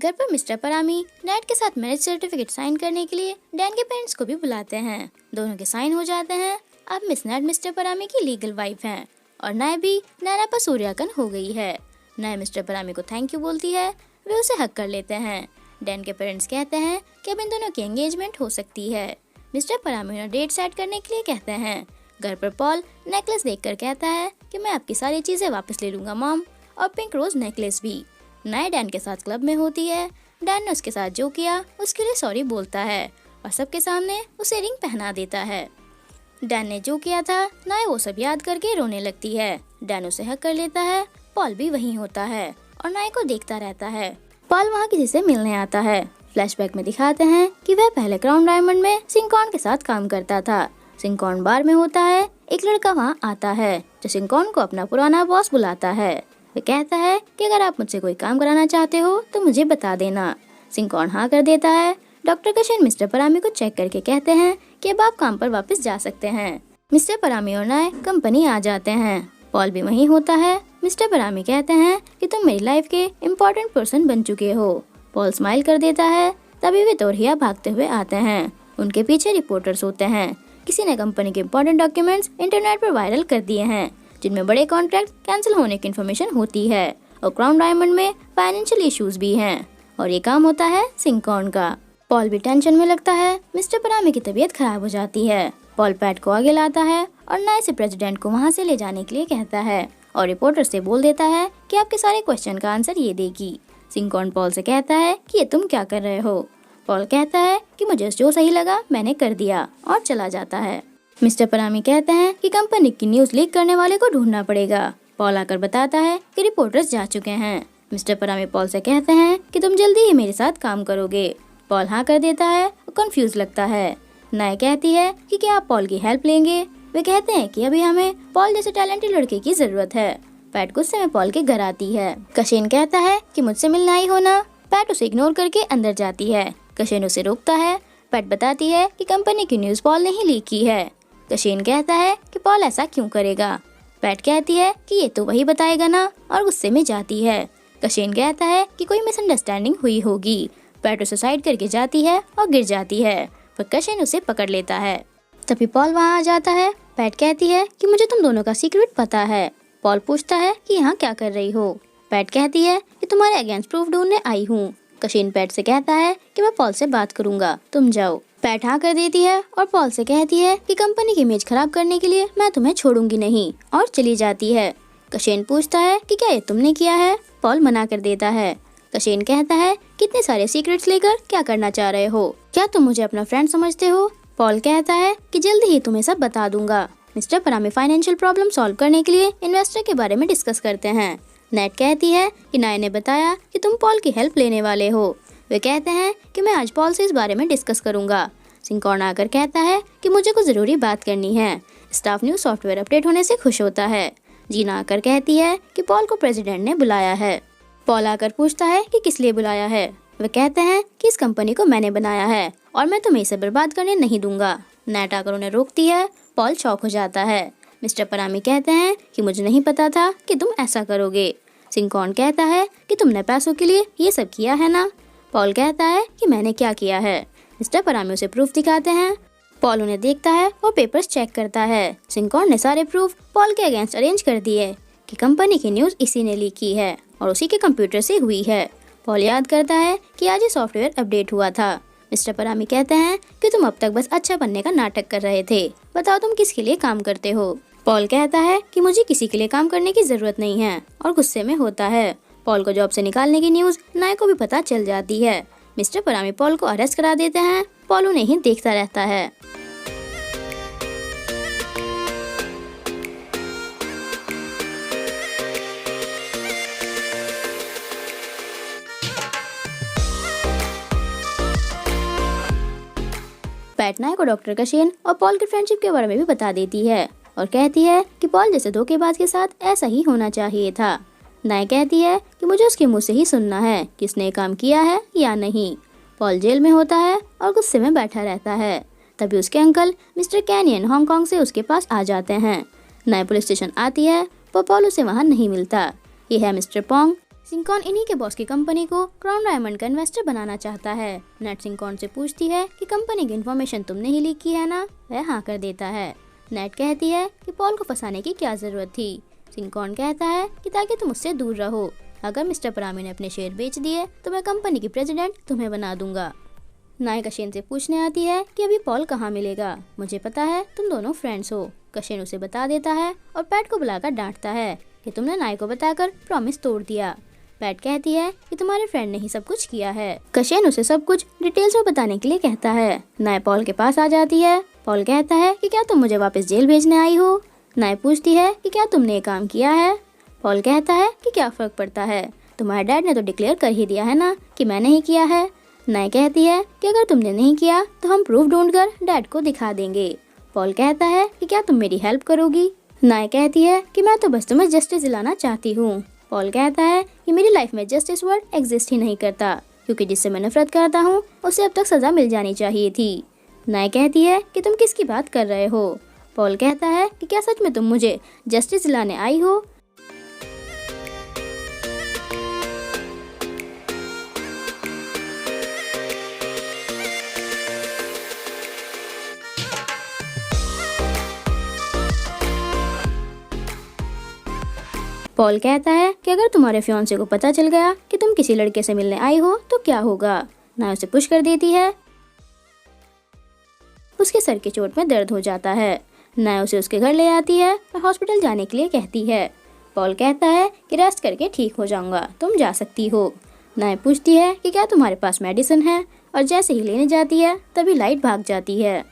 घर पर mister परामी dad के साथ मैरिज सर्टिफिकेट साइन करने के लिए डैन के पेरेंट्स को भी बुलाते हैं। दोनों के साइन हो जाते हैं। अब मिस नैट मिस्टर परामी की लीगल वाइफ हैं और नय भी नैना पर सूर्याकन हो गई है। नय मिस्टर परामी को थैंक यू बोलती है। वे उसे हक कर लेते हैं। डैन के पेरेंट्स कहते हैं कि अब इन दोनों की एंगेजमेंट हो सकती है। मिस्टर परामी उन्हें डेट सेट करने के लिए कहते हैं। घर पर पॉल नेकलेस देखकर कहता है कि मैं आपकी सारी चीजें वापस ले लूंगा मॉम, और पिंक रोज नेकलेस भी। नय डैन के साथ क्लब में होती है। डैन ने उसके साथ जो किया उसके लिए सॉरी बोलता है और सबके सामने उसे रिंग पहना देता है। डैन ने जो किया था नय वो सब याद करके रोने लगती है। डैन उसे हक कर लेता है। पॉल भी वहीं होता है और नय को देखता रहता है। पॉल वहाँ किसी से मिलने आता है। फ्लैशबैक में दिखाते हैं कि वह पहले क्राउन डायमंड में सिंकॉन के साथ काम करता था। सिंकॉन बार में होता है। एक लड़का वहाँ आता है जो सिंकॉन को अपना पुराना बॉस बुलाता है। वह कहता है कि अगर आप मुझसे कोई काम कराना चाहते हो तो मुझे बता देना। सिंकॉन हाँ कर देता है। डॉक्टर कशिन मिस्टर परामी को चेक करके कहते हैं कि अब आप काम पर वापस जा सकते हैं। मिस्टर परामी और नय कंपनी आ जाते हैं। पॉल भी वहीं होता है। मिस्टर परामी कहते हैं कि तुम मेरी लाइफ के इम्पोर्टेंट पर्सन बन चुके हो। पॉल स्माइल कर देता है। तभी वे तोरिया भागते हुए आते हैं। उनके पीछे रिपोर्टर्स होते हैं। किसी ने कंपनी के इम्पोर्टेंट डॉक्यूमेंट्स इंटरनेट पर वायरल कर दिए हैं जिनमें बड़े कॉन्ट्रैक्ट कैंसिल होने की इन्फॉर्मेशन होती है और क्राउन डायमंड में फाइनेंशियल इश्यूज भी हैं और ये काम होता है सिंकॉन का। पॉल भी टेंशन में लगता है। मिस्टर परामी की तबीयत खराब हो जाती है। पॉल पैट को आगे लाता है और नय से प्रेसिडेंट को वहाँ से ले जाने के लिए कहता है और रिपोर्टर से बोल देता है कि आपके सारे क्वेश्चन का आंसर ये देगी। सिंकॉन पॉल से कहता है कि ये तुम क्या कर रहे हो। पॉल कहता है कि मुझे जो सही लगा मैंने कर दिया और चला जाता है। मिस्टर परामी कहते हैं कि कंपनी की न्यूज लीक करने वाले को ढूंढना पड़ेगा। पॉल आकर बताता है कि रिपोर्टर्स जा चुके हैं। मिस्टर परामी पॉल से कहते हैं कि तुम जल्दी ही मेरे साथ काम करोगे। पॉल हाँ कर देता है और कंफ्यूज लगता है। नय कहती है कि क्या आप पॉल की हेल्प लेंगे। वे कहते हैं कि अभी हमें पॉल जैसे टैलेंटेड लड़के की जरूरत है। पैट गुस्से में पॉल के घर आती है। कशिन कहता है कि मुझसे मिलना ही होना। पैट उसे इग्नोर करके अंदर जाती है। कशिन उसे रोकता है। पैट बताती है कि कंपनी की न्यूज पॉल ने ही लीक की है। कशिन कहता है कि पॉल ऐसा क्यों करेगा। पैट कहती है कि ये तो वही बताएगा ना और गुस्से में जाती है। कशिन कहता है कि कोई मिसअंडरस्टैंडिंग हुई होगी। पैट उसे साइड करके जाती है और गिर जाती है पर कशिन उसे पकड़ लेता है। तभी पॉल वहाँ आ जाता है। पैट कहती है कि मुझे तुम दोनों का सीक्रेट पता है। पॉल पूछता है कि यहाँ क्या कर रही हो। पैट कहती है कि तुम्हारे अगेंस्ट प्रूफ ढूंढने आई हूँ। कशिन पैट से कहता है कि मैं पॉल से बात करूंगा, तुम जाओ। पैट हाँ कर देती है और पॉल से कहती है कि कंपनी की इमेज खराब करने के लिए मैं तुम्हें छोड़ूंगी नहीं और चली जाती है। कशिन पूछता है कि क्या ये तुमने किया है। पॉल मना कर देता है। कशिन कहता है कितने सारे सीक्रेट्स लेकर क्या करना चाह रहे हो, क्या तुम मुझे अपना फ्रेंड समझते हो। पॉल कहता है कि जल्दी ही तुम्हें सब बता दूंगा। मिस्टर परामी फाइनेंशियल प्रॉब्लम सॉल्व करने के लिए इन्वेस्टर के बारे में डिस्कस करते हैं। नेट कहती है कि नय ने बताया कि तुम पॉल की हेल्प लेने वाले हो। वे कहते हैं कि मैं आज पॉल से इस बारे में डिस्कस करूंगा। सिंकॉन आकर कहता है कि मुझे कुछ जरूरी बात करनी है। स्टाफ न्यू सॉफ्टवेयर अपडेट होने से खुश होता है। जीना आकर कहती है कि पॉल को प्रेसिडेंट ने बुलाया है। पॉल आकर पूछता है कि किस लिए बुलाया है। वे कहते हैं कि इस कंपनी को मैंने बनाया है और मैं तुम्हें इसे बर्बाद करने नहीं दूंगा। नेट आकर उन्हें रोकती है। पॉल शॉक हो जाता है। मिस्टर परामी कहते हैं कि मुझे नहीं पता था कि तुम ऐसा करोगे। सिंकॉन कहता है कि तुमने पैसों के लिए ये सब किया है ना। पॉल कहता है कि मैंने क्या किया है। मिस्टर परामी उसे प्रूफ दिखाते हैं। पॉल उन्हें देखता है और पेपर्स चेक करता है। सिंकॉन ने सारे प्रूफ पॉल के अगेंस्ट अरेंज कर दिए कि कंपनी की न्यूज इसी ने लीक की है और उसी के कंप्यूटर से हुई है। पॉल याद करता है कि आज ये सॉफ्टवेयर अपडेट हुआ था। मिस्टर परामी कहते हैं कि तुम अब तक बस अच्छा बनने का नाटक कर रहे थे, बताओ तुम किसके लिए काम करते हो। पॉल कहता है कि मुझे किसी के लिए काम करने की जरूरत नहीं है और गुस्से में होता है। पॉल को जॉब से निकालने की न्यूज नय को भी पता चल जाती है। मिस्टर परामी पॉल को अरेस्ट करा देते हैं। पॉल उन्हें ही देखता रहता है। पैट नय को डॉक्टर कशिन और पॉल की फ्रेंडशिप के बारे में भी बता देती है और कहती है कि पॉल जैसे धोखेबाज के साथ ऐसा ही होना चाहिए था। नय कहती है कि मुझे उसके मुंह से ही सुनना है कि उसने काम किया है या नहीं। पॉल जेल में होता है और गुस्से में बैठा रहता है। तभी उसके अंकल मिस्टर कैनियन हांगकांग से उसके पास आ जाते हैं। नय पुलिस स्टेशन आती है पर पॉल उसे वहाँ नहीं मिलता। ये है मिस्टर पोंग। सिंकॉन इन्हीं के बॉस की कंपनी को क्राउन डायमंड का इन्वेस्टर बनाना चाहता है। नेट सिंकॉन से पूछती है कि कंपनी की इन्फॉर्मेशन तुमने ही लीक की है ना? वह हाँ कर देता है। नेट कहती है कि पॉल को फंसाने की क्या जरूरत थी। सिंकॉन कहता है कि ताकि तुम उससे दूर रहो। अगर मिस्टर परामी ने अपने शेयर बेच दिए तो मैं कंपनी की प्रेसिडेंट तुम्हें बना दूंगा। नाय कशेन से पूछने आती है कि अभी पॉल कहाँ मिलेगा। मुझे पता है तुम दोनों फ्रेंड्स हो। कशेन उसे बता देता है और पैट को बुलाकर डांटता है कि तुमने नाय को बताकर प्रॉमिस तोड़ दिया। पैट कहती है कि तुम्हारे फ्रेंड ने ही सब कुछ किया है। कशेन उसे सब कुछ डिटेल्स में बताने के लिए कहता है। नाय पॉल के पास आ जाती है। पॉल कहता है कि क्या तुम मुझे वापस जेल भेजने आई हो? नाय पूछती है कि क्या तुमने ये काम किया है? पॉल कहता है कि क्या फर्क पड़ता है, तुम्हारे डैड ने तो डिक्लेयर कर ही दिया है ना कि मैंने ही किया है। नाय कहती है कि अगर तुमने नहीं किया तो हम प्रूफ ढूंढकर डैड को दिखा देंगे। पॉल कहता है कि क्या तुम मेरी हेल्प करोगी? नाय कहती है कि मैं तो बस तुम्हें जस्टिस दिलाना चाहती हूँ। पॉल कहता है कि मेरी लाइफ में जस्टिस वर्ड एग्जिस्ट ही नहीं करता, क्योंकि जिससे मैं नफरत करता हूँ उसे अब तक सजा मिल जानी चाहिए थी। नाय कहती है कि तुम किसकी बात कर रहे हो? पॉल कहता है कि क्या सच में तुम मुझे जस्टिस दिलाने आई हो? पॉल कहता है कि अगर तुम्हारे फियांसे को पता चल गया कि तुम किसी लड़के से मिलने आई हो तो क्या होगा? नाय उसे पुश कर देती है। उसके सर की चोट में दर्द हो जाता है। नाय उसे उसके घर ले आती है और हॉस्पिटल जाने के लिए कहती है। पॉल कहता है कि रेस्ट करके ठीक हो जाऊंगा, तुम जा सकती हो। नाय पूछती है कि क्या तुम्हारे पास मेडिसिन है, और जैसे ही लेने जाती है तभी लाइट भाग जाती है।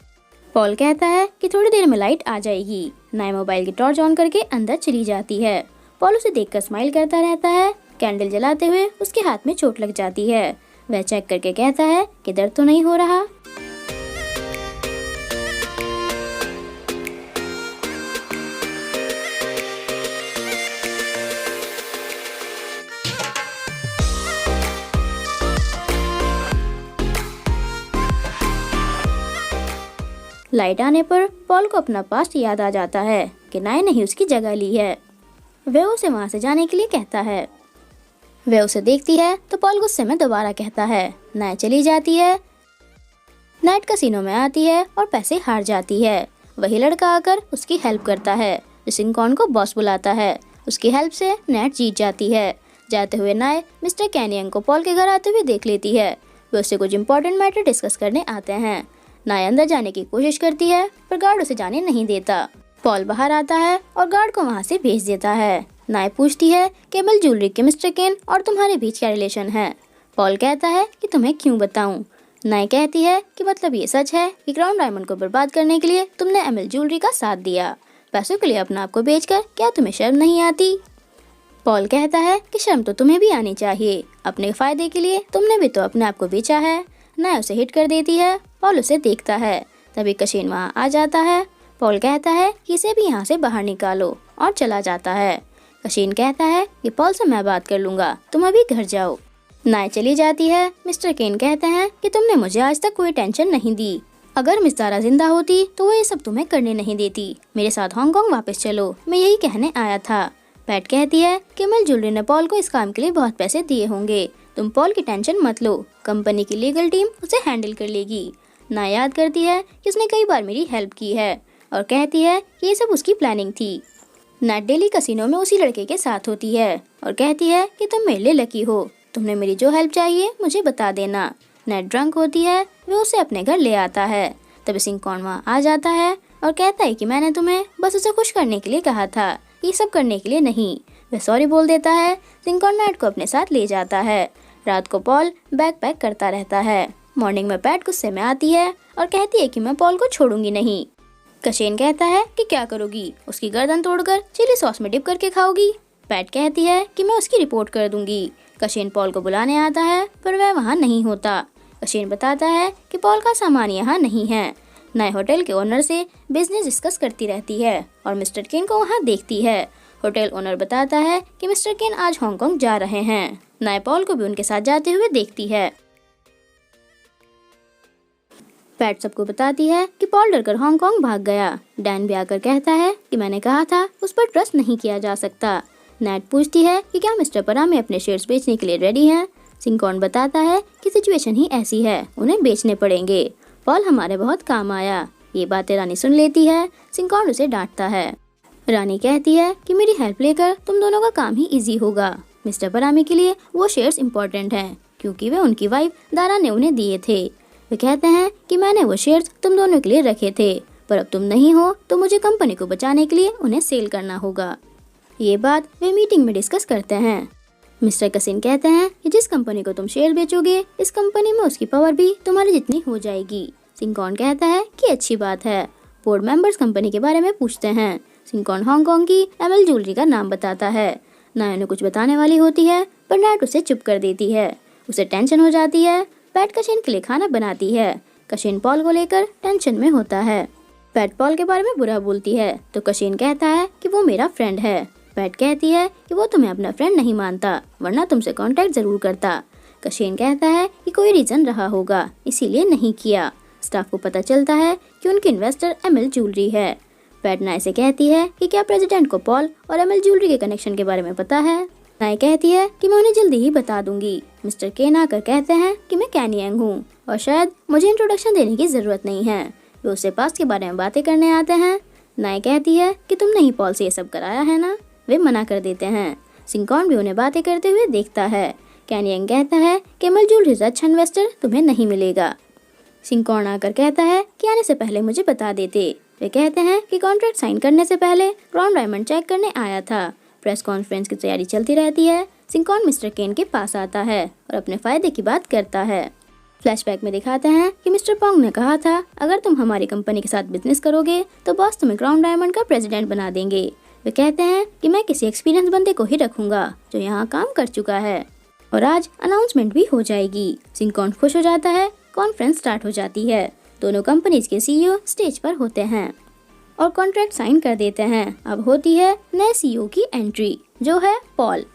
पॉल कहता है कि थोड़ी देर में लाइट आ जाएगी। नाय मोबाइल की टॉर्च ऑन करके अंदर चली जाती है। पॉल उसे देखकर स्माइल करता रहता है। कैंडल जलाते हुए उसके हाथ में चोट लग जाती है। वह चेक करके कहता है कि दर्द तो नहीं हो रहा। लाइट आने पर पॉल को अपना पास्ट याद आ जाता है कि नाय ने ही उसकी जगह ली है। वह उसे वहां से जाने के लिए कहता है। वह उसे देखती है तो पॉल गुस्से में दोबारा कहता है। नाय चली जाती है। नाइट कसिनो में आती है और पैसे हार जाती है। वही लड़का आकर उसकी हेल्प करता है, जो सिंकॉन को बॉस बुलाता है। उसकी हेल्प से नाइट जीत जाती है। जाते हुए नाय मिस्टर कैनियन को पॉल के घर आते हुए देख लेती है। वे उससे कुछ इम्पोर्टेंट मैटर डिस्कस करने आते हैं। नाय अंदर जाने की कोशिश करती है पर गार्ड उसे जाने नहीं देता। पॉल बाहर आता है और गार्ड को वहाँ से भेज देता है। नाय पूछती है कि एमल ज्वेलरी के मिस्टर केन और तुम्हारे बीच क्या रिलेशन है? पॉल कहता है कि तुम्हें क्यों बताऊं। नाय कहती है कि मतलब ये सच है कि क्राउन डायमंड को बर्बाद करने के लिए तुमने एमल ज्वेलरी का साथ दिया। पैसों के लिए अपना आप को बेचकर क्या तुम्हें शर्म नहीं आती? पॉल कहता है कि शर्म तो तुम्हें भी आनी चाहिए, अपने फायदे के लिए तुमने भी तो अपने आप को बेचा है। नाय उसे हिट कर देती है। पॉल उसे देखता है। तभी कशेन वहाँ आ जाता है। पॉल कहता है कि इसे भी यहाँ से बाहर निकालो और चला जाता है। कशेन कहता है कि पॉल से मैं बात कर लूंगा, तुम अभी घर जाओ। नाय चली जाती है। मिस्टर केन कहते हैं कि तुमने मुझे आज तक कोई टेंशन नहीं दी। अगर मिस दारा जिंदा होती तो वो ये सब तुम्हें करने नहीं देती। मेरे साथ हांगकांग वापस चलो, मैं यही कहने आया था। पैट कहती है कि एमल ज्वेलरी ने पॉल को इस काम के लिए बहुत पैसे दिए होंगे, तुम पॉल की टेंशन मत लो, कंपनी की लीगल टीम उसे हैंडल कर लेगी। नाय याद करती है कि उसने कई बार मेरी हेल्प की है और कहती है कि ये सब उसकी प्लानिंग थी। नाट डेली कसिनो में उसी लड़के के साथ होती है और कहती है कि तुम मेरे लिए लकी हो, तुमने मेरी जो हेल्प चाहिए मुझे बता देना। नाट ड्रंक होती है, वो उसे अपने घर ले आता है। तभी सिंकॉन वहाँ आ जाता है और कहता है कि मैंने तुम्हें बस उसे खुश करने के लिए कहा था, ये सब करने के लिए नहीं। वह सॉरी बोल देता है। सिंकॉन नाइट को अपने साथ ले जाता है। रात को पॉल बैग पैक करता रहता है। मॉर्निंग में पैट गुस्से में आती है और कहती है कि मैं पॉल को छोड़ूंगी नहीं। कशेन कहता है कि क्या करोगी, उसकी गर्दन तोड़कर चिली सॉस में डिप करके खाओगी? पैट कहती है कि मैं उसकी रिपोर्ट कर दूंगी। कशेन पॉल को बुलाने आता है पर वह वहाँ नहीं होता। कशेन बताता है कि पॉल का सामान यहाँ नहीं है। नाय होटल के ओनर से बिजनेस डिस्कस करती रहती है और मिस्टर केन को वहाँ देखती है। होटल ओनर बताता है कि मिस्टर केन आज हांगकांग जा रहे हैं। नाय पॉल को भी उनके साथ जाते हुए देखती है। पैट सबको बताती है कि पॉल डरकर हांगकांग भाग गया। डैन भी आकर कहता है कि मैंने कहा था उस पर ट्रस्ट नहीं किया जा सकता। नेट पूछती है कि क्या मिस्टर परामे अपने शेयर्स बेचने के लिए रेडी हैं। सिंकॉन बताता है कि सिचुएशन ही ऐसी है, उन्हें बेचने पड़ेंगे। पॉल हमारे बहुत काम आया। ये बातें रानी सुन लेती है। सिंकॉन उसे डांटता है। रानी कहती है कि मेरी हेल्प लेकर तुम दोनों का काम ही इजी होगा। मिस्टर परामे के लिए वो शेयर्स इम्पोर्टेंट हैं क्योंकि वे उनकी वाइफ दारा ने उन्हें दिए थे। वे कहते हैं कि मैंने वो शेयर्स तुम दोनों के लिए रखे थे, पर अब तुम नहीं हो तो मुझे कंपनी को बचाने के लिए उन्हें सेल करना होगा। ये बात वे मीटिंग में डिस्कस करते हैं। मिस्टर कसिन कहते हैं कि जिस कंपनी को तुम शेयर बेचोगे, इस कंपनी में उसकी पावर भी तुम्हारी जितनी हो जाएगी। सिंकॉन कहता है कि अच्छी बात है। बोर्ड मेंबर्स कंपनी के बारे में पूछते हैं। सिंकॉन हांगकांग की एमएल ज्वेलरी का नाम बताता है। नाया ने कुछ बताने वाली होती है, पर नेट उसे चुप कर देती है। उसे टेंशन हो जाती है। पैट कशिन के लिए खाना बनाती है। कशिन पॉल को लेकर टेंशन में होता है। पैट पॉल के बारे में बुरा बोलती है तो कशिन कहता है कि वो मेरा फ्रेंड है। पैट कहती है कि वो तुम्हें अपना फ्रेंड नहीं मानता, वरना तुमसे कांटेक्ट जरूर करता। कशिन कहता है कि कोई रीजन रहा होगा, इसीलिए नहीं किया। स्टाफ को पता चलता है कि उनकी इन्वेस्टर एमएल ज्वेलरी है। पैट नाय से कहती है कि क्या प्रेसिडेंट को पॉल और एमएल ज्वेलरी के कनेक्शन के बारे में पता है। नाय कहती है कि मैं उन्हें जल्दी ही बता दूंगी। मिस्टर केन आकर कहते हैं कि मैं कैनी यांग हूँ और शायद मुझे इंट्रोडक्शन देने की जरूरत नहीं है। वे उससे पास्ट के बारे में बातें करने आते हैं। नाय कहती है कि तुमने ही पॉल से ये सब कराया है ना। वे मना कर देते हैं। सिंकॉन भी उन्हें बातें करते हुए देखता है। कैनी यांग कहता है कि एमएल ज्वेलरी से अच्छा इन्वेस्टर तुम्हें नहीं मिलेगा। सिंकॉन आकर कहता है कि आने से पहले मुझे बता देते। वे कहते हैं कि कॉन्ट्रैक्ट साइन करने से पहले क्राउन डायमंड चेक करने आया था। प्रेस कॉन्फ्रेंस की तैयारी चलती रहती है। सिंकॉन मिस्टर केन के पास आता है और अपने फायदे की बात करता है। फ्लैशबैक में दिखाते हैं कि मिस्टर पोंग ने कहा था, अगर तुम हमारी कंपनी के साथ बिजनेस करोगे तो बॉस तुम्हें क्राउन डायमंड का प्रेसिडेंट बना देंगे। वे कहते हैं कि मैं किसी एक्सपीरियंस बंदे को ही रखूंगा जो यहाँ काम कर चुका है, और आज अनाउंसमेंट भी हो जाएगी। सिंकॉन खुश हो जाता है। कॉन्फ्रेंस स्टार्ट हो जाती है। दोनों कंपनीज के सीईओ स्टेज पर होते हैं और कॉन्ट्रैक्ट साइन कर देते हैं। अब होती है नए सीईओ की एंट्री, जो है पॉल।